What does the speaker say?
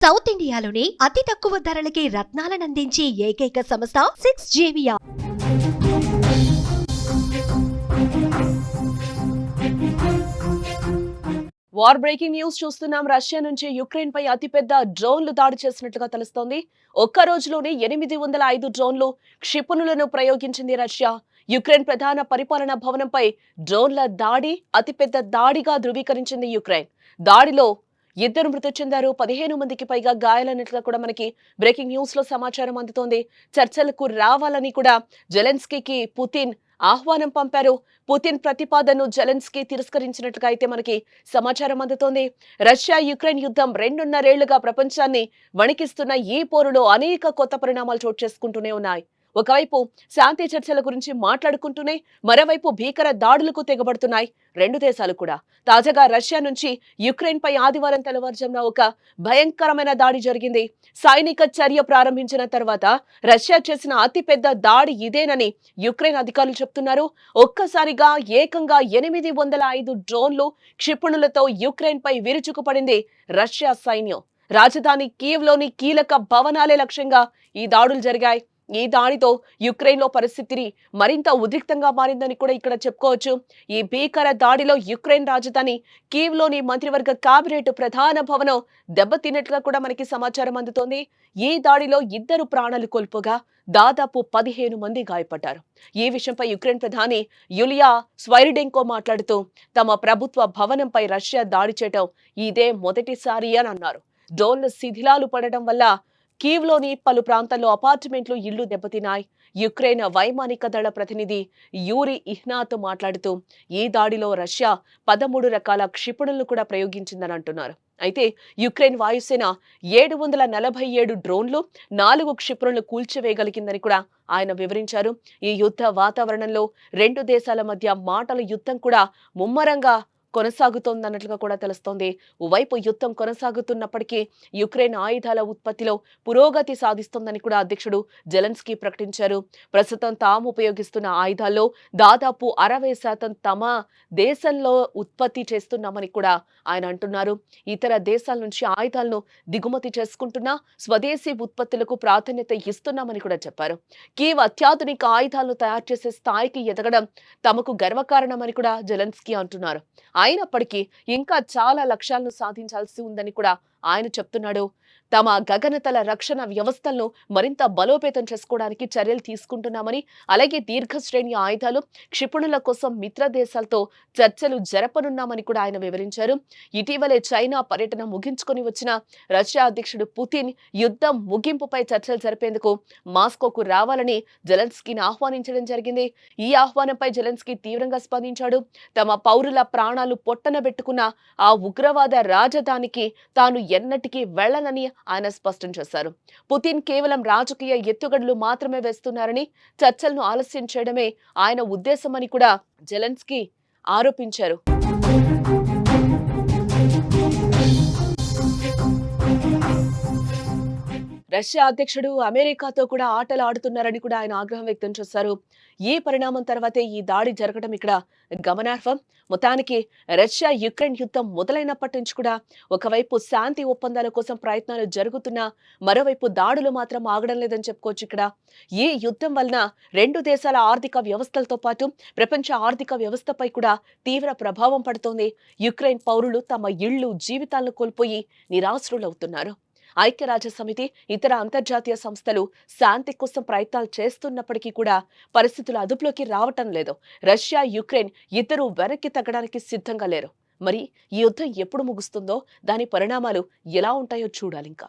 South ఇండియాలోని అతి తక్కువ ధరలకి రత్నాలనందించే ఏకైక సంస్థ 6JVR. వార్ బ్రేకింగ్ న్యూస్ చూస్తున్నాం. రష్యా నుంచి యుక్రెయిన్ పై అతిపెద్ద డ్రోన్లు దాడి చేసినట్లుగా తెలుస్తోంది. ఒక్క రోజులోనే 805 డ్రోన్లు క్షిపణులను ప్రయోగించింది రష్యా. యుక్రెయిన్ ప్రధాన పరిపాలనా భవనంపై డ్రోన్ల దాడి అతిపెద్ద దాడిగా ధృవీకరించింది యుక్రెయిన్. దాడిలో 2 మృతి చెందారు, 15 మందికి పైగా గాయాలన్నట్లుగా కూడా మనకి బ్రేకింగ్ న్యూస్ లో సమాచారం అందుతోంది. చర్చలకు రావాలని కూడా జెలెన్స్కీకి పుతిన్ ఆహ్వానం పంపారు. పుతిన్ ప్రతిపాదనను జెలెన్స్కీ తిరస్కరించినట్లుగా అయితే మనకి సమాచారం అందుతోంది. రష్యా యుక్రెయిన్ యుద్ధం 2.5 ఏళ్లుగా ప్రపంచాన్ని వణికిస్తున్న ఈ పోరులో అనేక కొత్త పరిణామాలు చోటు చేసుకుంటూనే ఉన్నాయి. ఒకవైపు శాంతి చర్చల గురించి మాట్లాడుకుంటూనే మరోవైపు భీకర దాడులకు తెగబడుతున్నాయి రెండు దేశాలు కూడా. తాజాగా రష్యా నుంచి యుక్రెయిన్ పై ఆదివారం తెల్లవారుజామున ఒక భయంకరమైన దాడి జరిగింది. సైనిక చర్య ప్రారంభించిన తర్వాత రష్యా చేసిన అతిపెద్ద దాడి ఇదేనని యుక్రెయిన్ అధికారులు చెప్తున్నారు. ఒక్కసారిగా ఏకంగా 805 డ్రోన్లు క్షిపణులతో యుక్రెయిన్ పై విరుచుకుపడింది రష్యా సైన్యం. రాజధాని కీవ్లోని కీలక భవనాలే లక్ష్యంగా ఈ దాడులు జరిగాయి. ఈ దాడితో యుక్రెయిన్ లో పరిస్థితిని మరింత ఉద్రిక్తంగా మారిందని కూడా ఇక్కడ చెప్పుకోవచ్చు. ఈ భీకర దాడిలో యుక్రెయిన్ రాజధాని కీవ్లోని మంత్రివర్గ కేబినెట్ ప్రధాన భవనం దెబ్బతిన్నట్లుగా కూడా మనకి సమాచారం అందుతోంది. ఈ దాడిలో 2 ప్రాణాలు కోల్పోగా దాదాపు 15 మంది గాయపడ్డారు. ఈ విషయంపై యుక్రెయిన్ ప్రధాని యులియా స్వైరిడెంకో మాట్లాడుతూ తమ ప్రభుత్వ భవనంపై రష్యా దాడి చేయడం ఇదే మొదటిసారి అని అన్నారు. డ్రోన్ల శిథిలాలు పడడం వల్ల కీవ్లోని పలు ప్రాంతాల్లో అపార్ట్మెంట్లు, ఇళ్లు దెబ్బతిన్నాయి. యుక్రెయిన్ వైమానిక దళ ప్రతినిధి యూరి ఇహ్నాతో మాట్లాడుతూ ఈ దాడిలో రష్యా 13 రకాల క్షిపణులను కూడా ప్రయోగించిందని అంటున్నారు. అయితే యుక్రెయిన్ వాయుసేన 747 డ్రోన్లు, 4 క్షిపణులను కూల్చివేయగలిగిందని కూడా ఆయన వివరించారు. ఈ యుద్ధ వాతావరణంలో రెండు దేశాల మధ్య మాటల యుద్ధం కూడా ముమ్మరంగా కొనసాగుతోందన్నట్లుగా కూడా తెలుస్తోంది. ఓవైపు యుద్ధం కొనసాగుతున్నప్పటికీ యుక్రెయిన్ ఆయుధాల ఉత్పత్తిలో పురోగతి సాధిస్తోందని కూడా అధ్యక్షుడు జెలెన్స్కీ ప్రకటించారు. ప్రస్తుతం తాము ఉపయోగిస్తున్న ఆయుధాల్లో దాదాపు 60% తమ దేశంలో ఉత్పత్తి చేస్తున్నామని కూడా ఆయన అంటున్నారు. ఇతర దేశాల నుంచి ఆయుధాలను దిగుమతి చేసుకుంటున్నా స్వదేశీ ఉత్పత్తులకు ప్రాధాన్యత ఇస్తున్నామని కూడా చెప్పారు. కీవ్ అత్యాధునిక ఆయుధాలను తయారు చేసే స్థాయికి ఎదగడం తమకు గర్వకారణమని కూడా జెలెన్స్కీ అంటున్నారు. అయినప్పటికీ ఇంకా చాలా లక్ష్యాలను సాధించాల్సి ఉందని కూడా ఆయన చెప్తున్నాడు. తమ గగనతల రక్షణ వ్యవస్థలను మరింత బలోపేతం చేసుకోవడానికి చర్యలు తీసుకుంటున్నామని, అలాగే దీర్ఘశ్రేణి ఆయుధాలు, క్షిపణుల కోసం మిత్ర దేశాలతో చర్చలు జరపనున్నామని కూడా ఆయన వివరించారు. ఇటీవలే చైనా పర్యటన ముగించుకొని వచ్చిన రష్యా అధ్యక్షుడు పుతిన్ యుద్ధం ముగింపుపై చర్చలు జరిపేందుకు మాస్కోకు రావాలని జెలెన్స్కీని ఆహ్వానించడం జరిగింది. ఈ ఆహ్వానంపై జెలెన్స్కీ తీవ్రంగా స్పందించాడు. తమ పౌరుల ప్రాణాలు పొట్టనబెట్టుకున్న ఆ ఉగ్రవాద రాజధానికి తాను ఎన్నటికీ వెళ్లనని ఆయన స్పష్టం చేశారు. పుతిన్ కేవలం రాజకీయ ఎత్తుగడలు మాత్రమే వేస్తున్నారని, చర్చలను ఆలస్యం చేయడమే ఆయన ఉద్దేశమని కూడా జెలెన్స్కీ ఆరోపించారు. రష్యా అధ్యక్షుడు అమెరికాతో కూడా ఆటలు ఆడుతున్నారని కూడా ఆయన ఆగ్రహం వ్యక్తం చేశారు. ఈ పరిణామం తర్వాతే ఈ దాడి జరగడం ఇక్కడ గమనార్హం. మొత్తానికి రష్యా యుక్రెయిన్ యుద్ధం మొదలైనప్పటి నుంచి కూడా ఒకవైపు శాంతి ఒప్పందాల కోసం ప్రయత్నాలు జరుగుతున్నా మరోవైపు దాడులు మాత్రం ఆగడం లేదని చెప్పుకోవచ్చు. ఇక్కడ ఈ యుద్ధం వలన రెండు దేశాల ఆర్థిక వ్యవస్థలతో పాటు ప్రపంచ ఆర్థిక వ్యవస్థపై కూడా తీవ్ర ప్రభావం పడుతోంది. యుక్రెయిన్ పౌరులు తమ ఇళ్లు, జీవితాలను కోల్పోయి నిరాశ్రులవుతున్నారు. ఐక్యరాజ్య సమితి, ఇతర అంతర్జాతీయ సంస్థలు శాంతి కోసం ప్రయత్నాలు చేస్తున్నప్పటికీ కూడా పరిస్థితులు అదుపులోకి రావటం లేదు. రష్యా, యుక్రెయిన్ ఇద్దరూ వెనక్కి తగ్గడానికి సిద్ధంగా లేరు. మరి ఈ యుద్ధం ఎప్పుడు ముగుస్తుందో, దాని పరిణామాలు ఎలా ఉంటాయో చూడాలి ఇంకా.